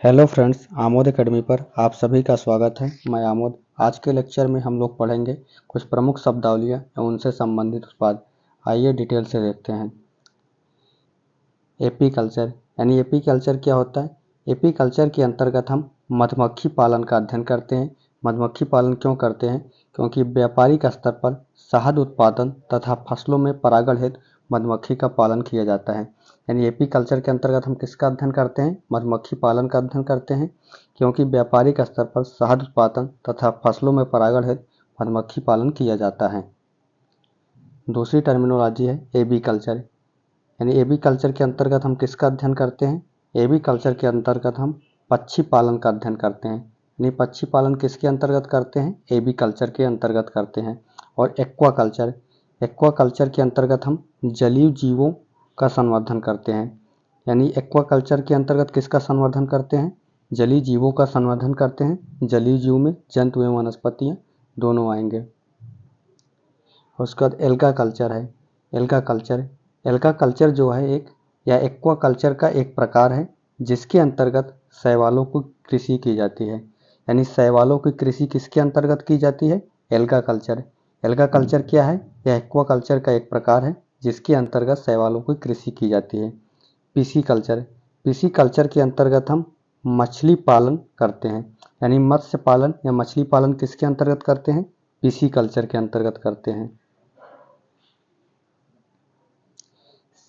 Hello friends, Amod academy पर आप सभी का स्वागत है। मैं आमोद। आज के लेक्चर में हम लोग पढ़ेंगे कुछ प्रमुख शब्दावलियाँ एवं उनसे संबंधित उत्पाद। आइए डिटेल से देखते हैं। एपी कल्चर यानी एपी कल्चर क्या होता है? एपी कल्चर के अंतर्गत हम मधुमक्खी पालन का अध्ययन करते हैं। मधुमक्खी पालन क्यों करते हैं? क्योंकि व्यापारिक स्तर पर शहद उत्पादन तथा फसलों में परागण हेतु मधुमक्खी का पालन किया जाता है। यानी एपी कल्चर के अंतर्गत हम किसका अध्ययन करते हैं? मधुमक्खी पालन का अध्ययन करते हैं, क्योंकि व्यापारिक स्तर पर शहद उत्पादन तथा फसलों में परागण हेतु मधुमक्खी पालन किया जाता है। दूसरी टर्मिनोलॉजी है एबी कल्चर। यानी एबी कल्चर के अंतर्गत हम किसका अध्ययन करते हैं? एबी कल्चर के अंतर्गत हम पक्षी पालन का अध्ययन करते हैं। यानी पक्षी पालन किसके अंतर्गत करते हैं? एबी कल्चर के अंतर्गत करते हैं। और एक्वा कल्चर, एक्वा कल्चर के अंतर्गत हम जलीय जीवों का संवर्धन करते हैं। यानी एक्वा कल्चर के अंतर्गत किसका संवर्धन करते हैं? जलीय जीवों का संवर्धन करते हैं। जलीय जीव में जंतु एवं वनस्पतियाँ दोनों आएंगे। उसके बाद एल्गा कल्चर है। एल्गा कल्चर, एल्गा कल्चर जो है एक या एक्वा कल्चर का एक प्रकार है, जिसके अंतर्गत शैवालों की कृषि की जाती है। यानी शैवालों की कृषि किसके अंतर्गत की जाती है? Alga culture. एल्गा कल्चर क्या है? यह एक्वा कल्चर का एक प्रकार है, जिसके अंतर्गत शैवालों की कृषि की जाती है। पीसी कल्चर, पीसी कल्चर के अंतर्गत हम मछली पालन करते हैं। यानी मत्स्य पालन या मछली पालन किसके अंतर्गत करते हैं? पीसी कल्चर के अंतर्गत करते हैं।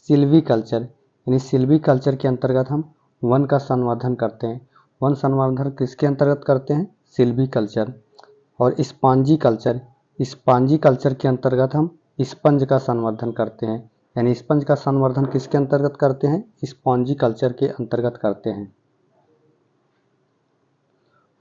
सिल्वी कल्चर, यानी सिल्वी कल्चर के अंतर्गत हम वन का संवर्धन करते हैं। वन संवर्धन किसके अंतर्गत करते हैं? सिल्वी कल्चर। और स्पॉन्जी कल्चर, स्पॉन्जी कल्चर के अंतर्गत हम स्पंज का संवर्धन करते हैं। यानी स्पंज का संवर्धन किसके अंतर्गत करते हैं? स्पॉन्जी कल्चर के अंतर्गत करते हैं।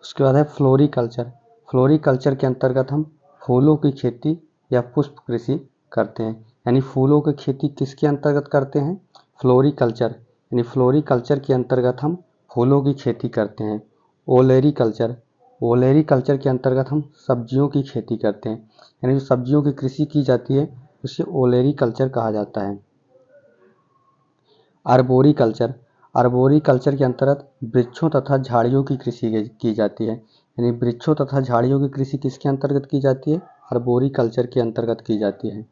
उसके बाद है फ्लोरी कल्चर। फ्लोरी कल्चर के अंतर्गत हम फूलों की खेती या पुष्प कृषि करते हैं। यानी फूलों की खेती किसके अंतर्गत करते हैं? Floriculture. यानी फ्लोरी कल्चर के अंतर्गत हम फूलों की खेती करते हैं। ओलेरी कल्चर, ओलेरी कल्चर के अंतर्गत हम सब्जियों की खेती करते हैं। यानी जो सब्जियों की कृषि की जाती है उसे ओलेरी कल्चर कहा जाता है। आर्बोरी कल्चर, आर्बोरी कल्चर के अंतर्गत वृक्षों तथा झाड़ियों की कृषि की जाती है। यानी वृक्षों तथा झाड़ियों की कृषि किसके अंतर्गत की जाती है? आर्बोरी कल्चर के अंतर्गत की जाती है।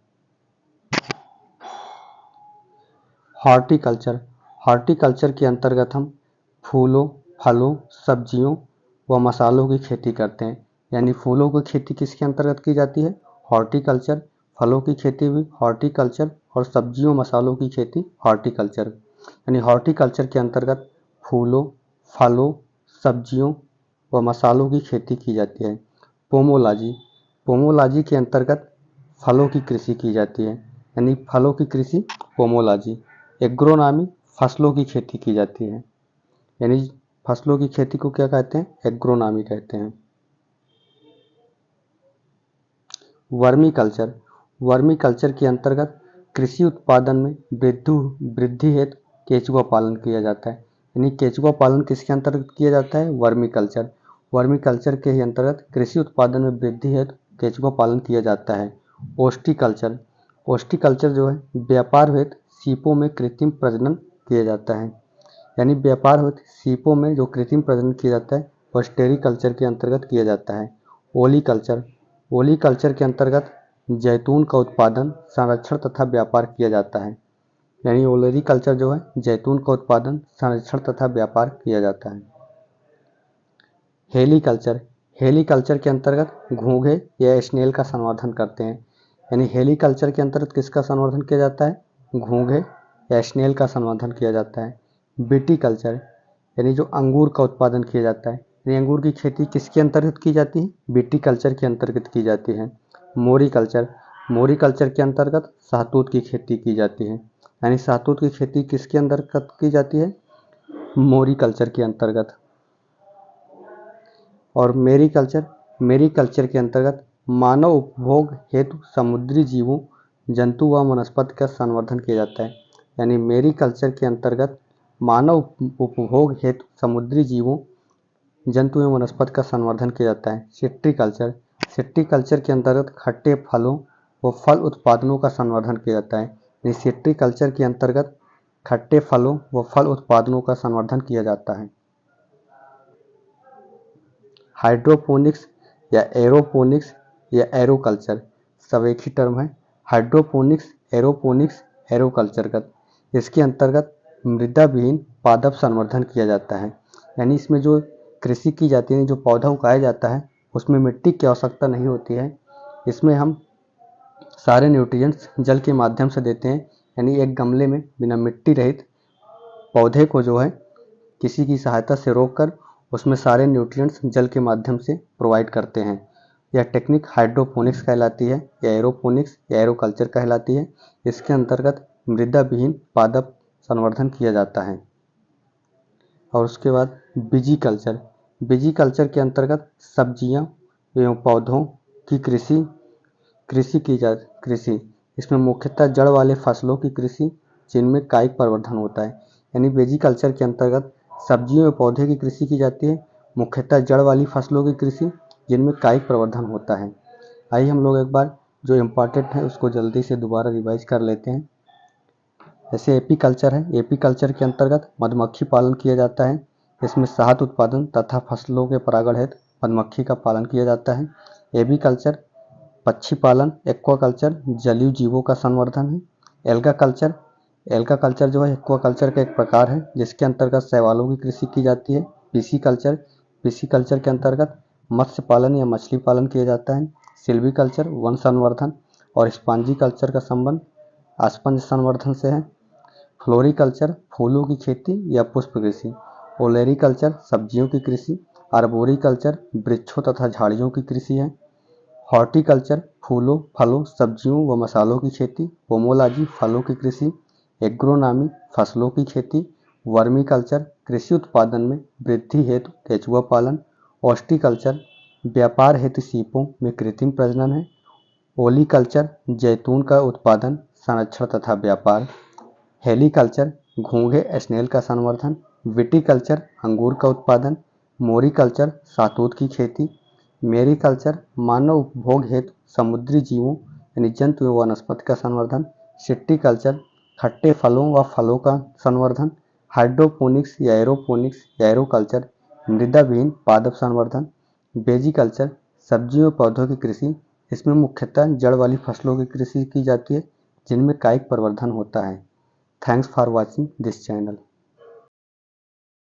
हॉर्टिकल्चर, हॉर्टिकल्चर के अंतर्गत हम फूलों, फलों, सब्जियों व मसालों की खेती करते हैं। यानी फूलों की खेती किसके अंतर्गत की जाती है? हॉर्टिकल्चर। फलों की खेती भी हॉर्टिकल्चर और सब्जियों मसालों की खेती हॉर्टिकल्चर। यानी हॉर्टिकल्चर के अंतर्गत फूलों, फलों, सब्जियों व मसालों की खेती की जाती है। पोमोलॉजी, पोमोलॉजी के अंतर्गत फलों की कृषि की जाती है। यानी फलों की कृषि पोमोलॉजी। एग्रोनॉमी, फसलों की खेती की जाती है। यानी फसलों की खेती को क्या कहते हैं? एग्रोनॉमी कहते हैं। वर्मी कल्चर, वर्मी कल्चर के अंतर्गत कृषि उत्पादन में वृद्धि हेतु केंचुआ पालन किया जाता है। यानी केंचुआ पालन किसके अंतर्गत किया जाता है? Vermi culture. वर्मी कल्चर के ही अंतर्गत कृषि उत्पादन में वृद्धि हेतु केंचुआ पालन किया जाता है। ओस्टिकल्चर, ओस्टिकल्चर जो है व्यापार हेतु सीपों में कृत्रिम प्रजनन किया जाता है। यानी व्यापार हेतु सीपों में जो कृत्रिम प्रजनन किया जाता है वह स्टेरिकल्चर के अंतर्गत किया जाता है। ओलीकल्चर, ओलीकल्चर के अंतर्गत जैतून का उत्पादन, संरक्षण तथा व्यापार किया जाता है। यानी ओलेरीकल्चर जो है जैतून का उत्पादन, संरक्षण तथा व्यापार किया जाता है। हेलीकल्चर, हेलीकल्चर के अंतर्गत घोंघे या स्नेल का संवर्धन करते हैं। यानी हेलीकल्चर के अंतर्गत किसका संवर्धन किया जाता है? घोंघे या स्नेल का संवर्धन किया जाता है। विटीकल्चर, यानी जो अंगूर का उत्पादन किया जाता है। यानी अंगूर की खेती किसके अंतर्गत की जाती है? विटीकल्चर के अंतर्गत की जाती है। मोरीकल्चर, मोरीकल्चर के अंतर्गत शहतूत की खेती की जाती है। यानी शहतूत की खेती किसके अंतर्गत की जाती है? मोरीकल्चर के अंतर्गत। और मेरीकल्चर, मेरीकल्चर के अंतर्गत मानव उपभोग हेतु समुद्री जीवों, जंतु व वनस्पति का संवर्धन किया जाता है। यानी मेरीकल्चर के अंतर्गत मानव उपभोग हेतु समुद्री जीवों, जंतु एवं वनस्पति का संवर्धन किया जाता है। सिट्रीकल्चर, सिट्रीकल्चर के अंतर्गत खट्टे फलों व फल उत्पादनों का संवर्धन किया जाता है। यानी सिट्रीकल्चर के अंतर्गत खट्टे फलों व फल उत्पादनों का संवर्धन किया जाता है। हाइड्रोपोनिक्स या एरोपोनिक्स या एरोकल्चर सब एक ही टर्म है। हाइड्रोपोनिक्स, एरोपोनिक्स, एरोकल्चरगत इसके अंतर्गत मृदा विहीन पादप संवर्धन किया जाता है। यानी इसमें जो कृषि की जाती है, जो पौधा उगाया जाता है, उसमें मिट्टी की आवश्यकता नहीं होती है। इसमें हम सारे न्यूट्रिएंट्स जल के माध्यम से देते हैं। यानी एक गमले में बिना मिट्टी रहित पौधे को जो है किसी की सहायता से रोककर उसमें सारे न्यूट्रिएंट्स जल के माध्यम से प्रोवाइड करते हैं। यह टेक्निक हाइड्रोपोनिक्स कहलाती है या एरोपोनिक्स या एरोकल्चर कहलाती है। इसके अंतर्गत मृदा विहीन पादप संवर्धन किया जाता है। और उसके बाद विजीकल्चर। विजीकल्चर के अंतर्गत सब्जियां एवं पौधों की कृषि इसमें मुख्यतः जड़ वाले फसलों की कृषि जिनमें कायिक प्रवर्धन होता है। यानी वेजिकल्चर के अंतर्गत सब्जियों एवं पौधे की कृषि की जाती है, मुख्यतः जड़ वाली फसलों की कृषि जिनमें कायिक प्रवर्धन होता है। आइए हम लोग एक बार जो इम्पॉर्टेंट है उसको जल्दी से दोबारा रिवाइज कर लेते हैं। जैसे एपीकल्चर है, एपीकल्चर के अंतर्गत मधुमक्खी पालन किया जाता है। इसमें शहद उत्पादन तथा फसलों के परागण हेतु मधुमक्खी का पालन किया जाता है। एबीकल्चर पक्षी पालन, एक्वाकल्चर जलीय जीवों का संवर्धन है। एल्गाकल्चर जो है एक्वाकल्चर का एक प्रकार है जिसके अंतर्गत शैवालों की कृषि की जाती है। पीसीकल्चर के अंतर्गत मत्स्य पालन या मछली पालन किया जाता है। सिल्वीकल्चर वन संवर्धन और स्पॉन्जीकल्चर का संबंध स्पंज संवर्धन से है। फ्लोरिकल्चर फूलों की खेती या पुष्प कृषि। ओलेरिकल्चर सब्जियों की कृषि। आर्बोरिकल्चर वृक्षों तथा झाड़ियों की कृषि है। हॉर्टिकल्चर फूलों, फलों, सब्जियों व मसालों की खेती। पोमोलॉजी फलों की कृषि। एग्रोनॉमी फसलों की खेती। वर्मीकल्चर कृषि उत्पादन में वृद्धि हेतु केंचुआ पालन। ऑस्टिकल्चर व्यापार हेतु सीपों में कृत्रिम प्रजनन है। ओलीकल्चर जैतून का उत्पादन, संरक्षण तथा व्यापार। हेलीकल्चर घोंघे स्नेल का संवर्धन। विटीकल्चर अंगूर का उत्पादन। मोरिकल्चर शहतूत की खेती। मेरीकल्चर मानव उपभोग हेतु समुद्री जीवों यानी जंतु एवं वनस्पति का संवर्धन। सिट्रीकल्चर खट्टे फलों व फलों का संवर्धन। हाइड्रोपोनिक्स या एरोकल्चर मृदा विहीन पादप संवर्धन। वेजिकल्चर सब्जियों और पौधों की कृषि, इसमें मुख्यतः जड़ वाली फसलों की कृषि की जाती है जिनमें कायिक प्रवर्धन होता है। Thanks for watching this channel.